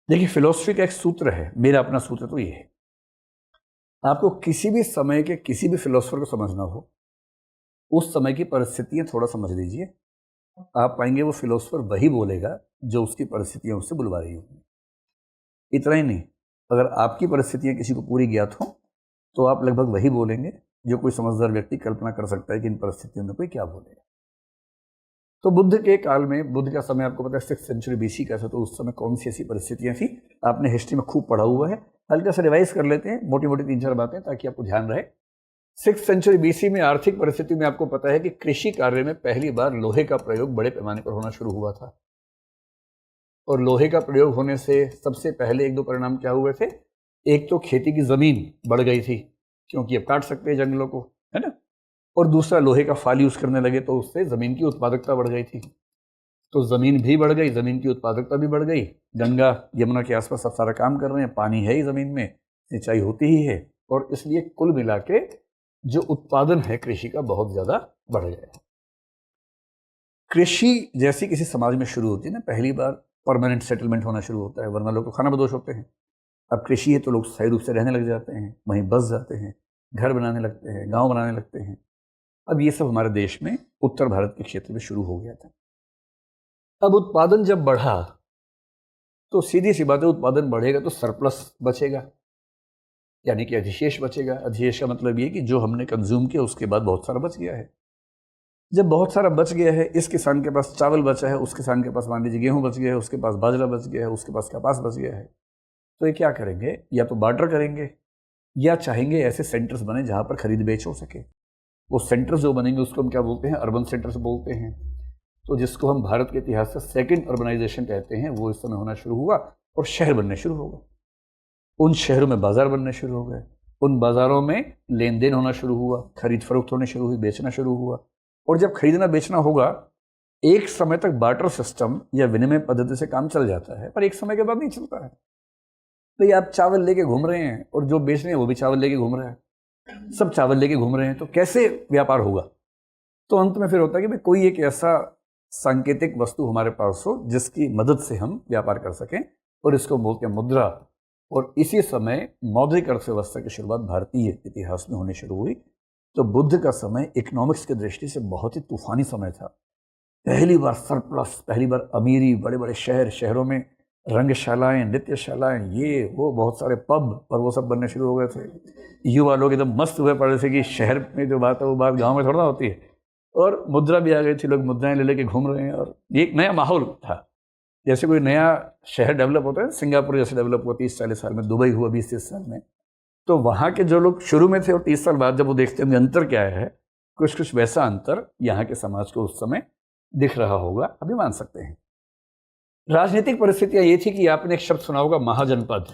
देखिए, फिलॉसफी का एक सूत्र है, मेरा अपना सूत्र तो ये है, आपको किसी भी समय के किसी भी फिलोसफर को समझना हो, उस समय की परिस्थितियां थोड़ा समझ लीजिए, आप पाएंगे वो फिलोसफर वही बोलेगा जो उसकी परिस्थितियां उससे बुलवा रही होंगी। इतना ही नहीं, अगर आपकी परिस्थितियां किसी को पूरी ज्ञात हो तो आप लगभग वही बोलेंगे जो कोई समझदार व्यक्ति कल्पना कर सकता है कि इन परिस्थितियों में कोई क्या बोलेगा। तो बुद्ध के काल में, बुद्ध का समय आपको पता है 6th सेंचुरी BC का था, तो उस समय कौन सी ऐसी परिस्थितियां थी, आपने हिस्ट्री में खूब पढ़ा हुआ है। हल्का सा रिवाइज कर लेते हैं, मोटी मोटी 3-4 बातें, ताकि आपको ध्यान रहे। 6th सेंचुरी BC में आर्थिक परिस्थिति में आपको पता है कि कृषि कार्य में पहली बार लोहे का प्रयोग बड़े पैमाने पर होना शुरू हुआ था। और लोहे का प्रयोग होने से सबसे पहले एक दो परिणाम क्या हुए थे? एक तो खेती की जमीन बढ़ गई थी, क्योंकि अब काट सकते हैं जंगलों को, है ना। और दूसरा, लोहे का फाल यूज करने लगे तो उससे जमीन की उत्पादकता बढ़ गई थी। तो जमीन भी बढ़ गई, जमीन की उत्पादकता भी बढ़ गई। गंगा यमुना के आसपास सब सारा काम कर रहे हैं, पानी है ही जमीन में, सिंचाई होती ही है, और इसलिए कुल मिला के जो उत्पादन है कृषि का बहुत ज्यादा बढ़ गया है। कृषि जैसी किसी समाज में शुरू होती है ना, पहली बार परमानेंट सेटलमेंट होना शुरू होता है, वरना लोग तो खाना बदोश होते हैं। अब कृषि है तो लोग स्थायी रूप से रहने लग जाते हैं, वहीं बस जाते हैं, घर बनाने लगते हैं, गांव बनाने लगते हैं। अब ये सब हमारे देश में उत्तर भारत के क्षेत्र में शुरू हो गया था। अब उत्पादन जब बढ़ा तो सीधी सी बात है, उत्पादन बढ़ेगा तो सरप्लस बचेगा, यानी कि अधिशेष बचेगा। अधिशेष का मतलब ये कि जो हमने कंज्यूम किया उसके बाद बहुत सारा बच गया है। जब बहुत सारा बच गया है, इस किसान के पास चावल बचा है, उस किसान के पास मान लीजिए गेहूं बच गया है, उसके पास बाजरा बच गया है, उसके पास कपास बच गया है, तो ये क्या करेंगे? या तो बार्टर करेंगे, या चाहेंगे ऐसे सेंटर्स बने जहां पर खरीद बेच हो सके। वो सेंटर्स जो बनेंगे उसको हम क्या बोलते हैं? अर्बन सेंटर्स बोलते हैं। तो जिसको हम भारत के इतिहास से सेकंड अर्बनाइजेशन कहते हैं, वो इस समय होना शुरू हुआ और शहर बनने शुरू हो गए। उन शहरों में बाजार बनने शुरू हो गए, उन बाजारों में लेन देन होना शुरू हुआ, खरीद फरोख्त होने शुरू हुई, बेचना शुरू हुआ। और जब खरीदना बेचना होगा, एक समय तक बार्टर सिस्टम या विनिमय पद्धति से काम चल जाता है, पर एक समय के बाद नहीं चलता है। तो ये आप चावल लेके घूम रहे हैं और जो बेच रहे हैं वो भी चावल लेके घूम रहे हैं, सब चावल लेके घूम रहे हैं, तो कैसे व्यापार होगा? तो अंत में फिर होता है कि भाई कोई एक ऐसा सांकेतिक वस्तु हमारे पास हो जिसकी मदद से हम व्यापार कर सकें, और इसको बोलते हैं मुद्रा। और इसी समय मौद्रिक अर्थव्यवस्था की शुरुआत भारतीय इतिहास में होनी शुरू हुई। तो बुद्ध का समय इकोनॉमिक्स की दृष्टि से बहुत ही तूफानी समय था। पहली बार सरप्लस, पहली बार अमीरी, बड़े बड़े शहरों में रंगशालाएं, नृत्यशालाएं, ये वो, बहुत सारे पब और वो सब बनने शुरू हो गए थे। युवा लोग एकदम मस्त हुए पड़े थे कि शहर में जो बात है वो बात गांव में थोड़ा ना होती है। और मुद्रा भी आ गई थी, लोग मुद्राएं ले लेके घूम रहे हैं, और ये एक नया माहौल था। जैसे कोई नया शहर डेवलप होता है, सिंगापुर जैसे डेवलप हुआ 30-40 साल में, दुबई हुआ 20-30 साल में, तो वहाँ के जो लोग शुरू में थे और 30 साल बाद जब वो देखते हैं अंतर क्या है, कुछ कुछ वैसा अंतर यहाँ के समाज को उस समय दिख रहा होगा, अभी मान सकते हैं। राजनीतिक परिस्थितियां ये थी कि आपने एक शब्द सुना होगा, महाजनपद।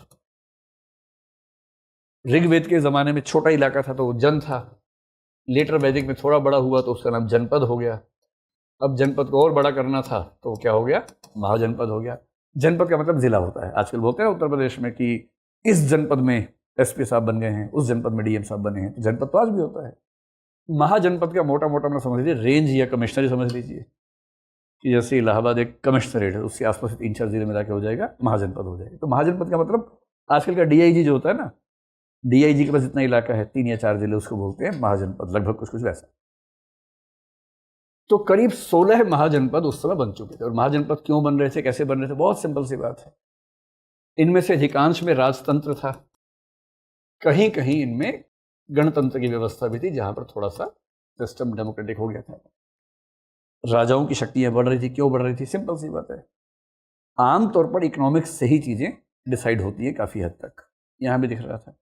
ऋग्वेद के जमाने में छोटा इलाका था तो वो जन था, लेटर वैदिक में थोड़ा बड़ा हुआ तो उसका नाम जनपद हो गया। अब जनपद को और बड़ा करना था तो क्या हो गया? महाजनपद हो गया। जनपद का मतलब जिला होता है। आजकल बोलते हैं उत्तर प्रदेश में कि इस जनपद में SP साहब बन गए हैं, उस जनपद में DM साहब बने हैं, तो जनपद तो आज भी होता है। महाजनपद का मोटा मोटा समझ लीजिए रेंज या कमिश्नरी समझ लीजिए, कि जैसे इलाहाबाद एक कमिश्नरेट है, उसके आसपास 3-4 जिले मिला के हो जाएगा, महाजनपद हो जाएगा। तो महाजनपद का मतलब आजकल का DIG जो होता है ना, DIG के पास जितना इलाका है, 3 या 4 जिले, उसको बोलते हैं महाजनपद, लगभग कुछ कुछ वैसा। तो करीब 16 महाजनपद उस समय बन चुके थे। और महाजनपद क्यों बन रहे थे, कैसे बन रहे थे? बहुत सिंपल सी बात है। इनमें से अधिकांश में राजतंत्र था, कहीं कहीं इनमें गणतंत्र की व्यवस्था भी थी, जहां पर थोड़ा सा सिस्टम डेमोक्रेटिक हो गया था। राजाओं की शक्तियां बढ़ रही थी। क्यों बढ़ रही थी? सिंपल सी बात है, आमतौर पर इकोनॉमिक्स से ही चीजें डिसाइड होती है काफी हद तक। यहां भी दिख रहा था,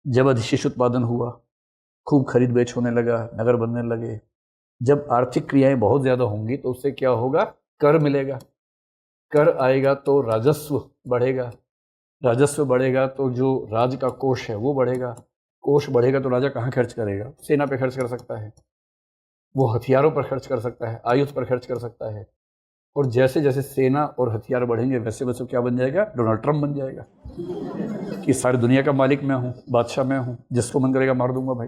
जब अधिशेष उत्पादन हुआ, खूब खरीद बेच होने लगा, नगर बनने लगे, जब आर्थिक क्रियाएं बहुत ज्यादा होंगी तो उससे क्या होगा? कर मिलेगा। कर आएगा तो राजस्व बढ़ेगा, राजस्व बढ़ेगा तो जो राज्य का कोष है वो बढ़ेगा, कोष बढ़ेगा तो राजा कहाँ खर्च करेगा? सेना पे खर्च कर सकता है, वो हथियारों पर खर्च कर सकता है, आयुध पर खर्च कर सकता है। और जैसे जैसे सेना और हथियार बढ़ेंगे वैसे वैसे क्या बन जाएगा? डोनाल्ड ट्रंप बन जाएगा कि सारी दुनिया का मालिक मैं हूं, बादशाह मैं हूं, जिसको मन करेगा मार दूंगा भाई।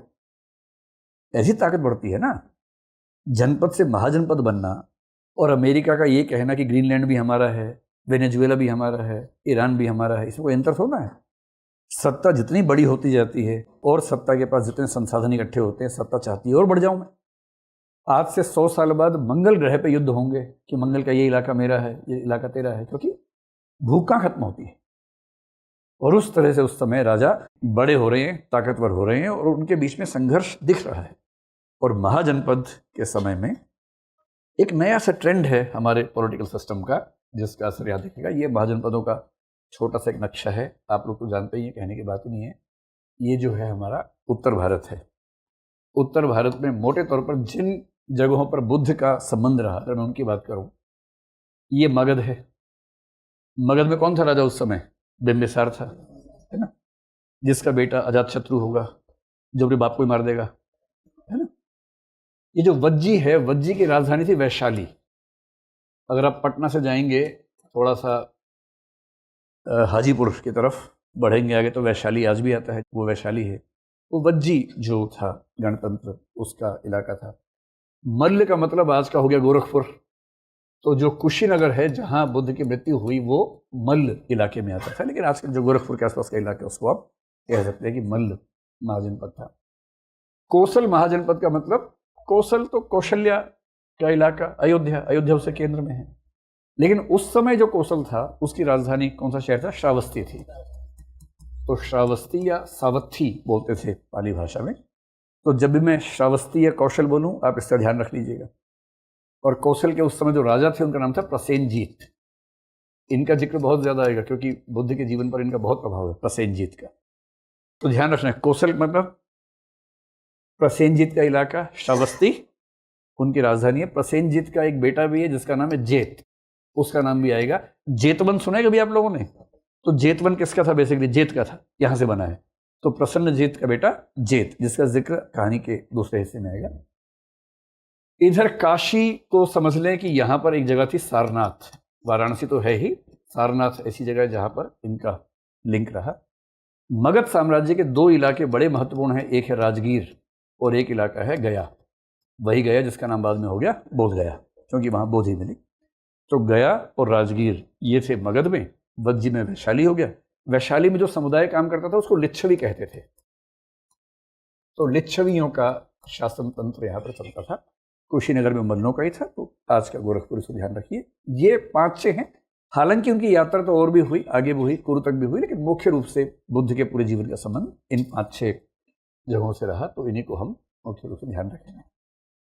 ऐसी ताकत बढ़ती है ना। जनपद से महाजनपद बनना, और अमेरिका का ये कहना कि ग्रीनलैंड भी हमारा है, वेनेजुएला भी हमारा है, ईरान भी हमारा है, इसमें कोई अंतर थोड़ा है। सत्ता जितनी बड़ी होती जाती है और सत्ता के पास जितने संसाधन इकट्ठे होते हैं, सत्ता चाहती है और बढ़ जाऊं मैं। आज से 100 साल बाद मंगल ग्रह पे युद्ध होंगे कि मंगल का ये इलाका मेरा है, ये इलाका तेरा है, क्योंकि भूख कहाँ खत्म होती है। और उस तरह से उस समय राजा बड़े हो रहे हैं, ताकतवर हो रहे हैं और उनके बीच में संघर्ष दिख रहा है। और महाजनपद के समय में एक नया सा ट्रेंड है हमारे पॉलिटिकल सिस्टम का, जिसका असर याद रखिएगा। ये महाजनपदों का छोटा सा एक नक्शा है, आप लोग तो जानते ही हैं, कहने की बात ही नहीं है। ये जो है हमारा उत्तर भारत है। उत्तर भारत में मोटे तौर पर जिन जगहों पर बुद्ध का संबंध रहा, अगर मैं उनकी बात करूं, ये मगध है। मगध में कौन था राजा उस समय? बिंबिसार था, है ना, जिसका बेटा अजातशत्रु होगा, जो अपने बाप को ही मार देगा, है ना। ये जो वज्जी है, वज्जी की राजधानी थी वैशाली। अगर आप पटना से जाएंगे थोड़ा सा हाजीपुर की तरफ बढ़ेंगे आगे तो वैशाली आज भी आता है, वो वैशाली है। वो वज्जी जो था गणतंत्र, उसका इलाका था। मल्ल का मतलब आज का हो गया गोरखपुर। तो जो कुशीनगर है जहां बुद्ध की मृत्यु हुई वो मल्ल इलाके में आता था, लेकिन आजकल जो गोरखपुर के आसपास का इलाका है उसको आप कह सकते हैं कि मल्ल महाजनपद था। कोसल महाजनपद का मतलब, कोसल तो कौशल्या का इलाका, अयोध्या, अयोध्या उसके केंद्र में है। लेकिन उस समय जो कोसल था उसकी राजधानी कौन सा शहर था? श्रावस्ती थी। तो श्रावस्ती या सावत्थी बोलते थे पाली भाषा में। तो जब भी मैं श्रावस्ती या कौशल बोलूं आप इसका ध्यान रख लीजिएगा। और कौशल के उस समय जो राजा थे उनका नाम था प्रसेनजीत। इनका जिक्र बहुत ज्यादा आएगा क्योंकि बुद्ध के जीवन पर इनका बहुत प्रभाव है प्रसेनजीत का। तो ध्यान रखना, कौशल मतलब प्रसेनजीत का इलाका, श्रावस्ती उनकी राजधानी है। प्रसेनजीत का एक बेटा भी है जिसका नाम है जेत, उसका नाम भी आएगा। जेतवन सुना है कभी आप लोगों ने? तो जेतवन किसका था? बेसिकली जेत का था, यहां से बना है। तो प्रसन्न जेत का बेटा जेत, जिसका जिक्र कहानी के दूसरे हिस्से में आएगा। इधर काशी को समझ लें कि यहां पर एक जगह थी सारनाथ। वाराणसी तो है ही, सारनाथ ऐसी जगह है जहां पर इनका लिंक रहा। मगध साम्राज्य के दो इलाके बड़े महत्वपूर्ण हैं, एक है राजगीर और एक इलाका है गया। वही गया जिसका नाम बाद में हो गया बोध गया, क्योंकि वहां बोधि मिली। तो गया और राजगीर ये थे मगध में। वज्जी में वैशाली हो गया। वैशाली में जो समुदाय काम करता था उसको लिच्छवी कहते थे। तो लिच्छवियों का शासन तंत्र यहाँ पर चलता था। कुशीनगर में मल्लों का ही था। तो आज का गोरखपुर, इसको ध्यान रखिए। ये 5-6 हैं। हालांकि उनकी यात्रा तो और भी हुई, आगे भी हुई, कुरु तक भी हुई, लेकिन मुख्य रूप से बुद्ध के पूरे जीवन का संबंध इन 5-6 जगहों से रहा। तो इन्हीं को हम मुख्य रूप से ध्यान रखेंगे।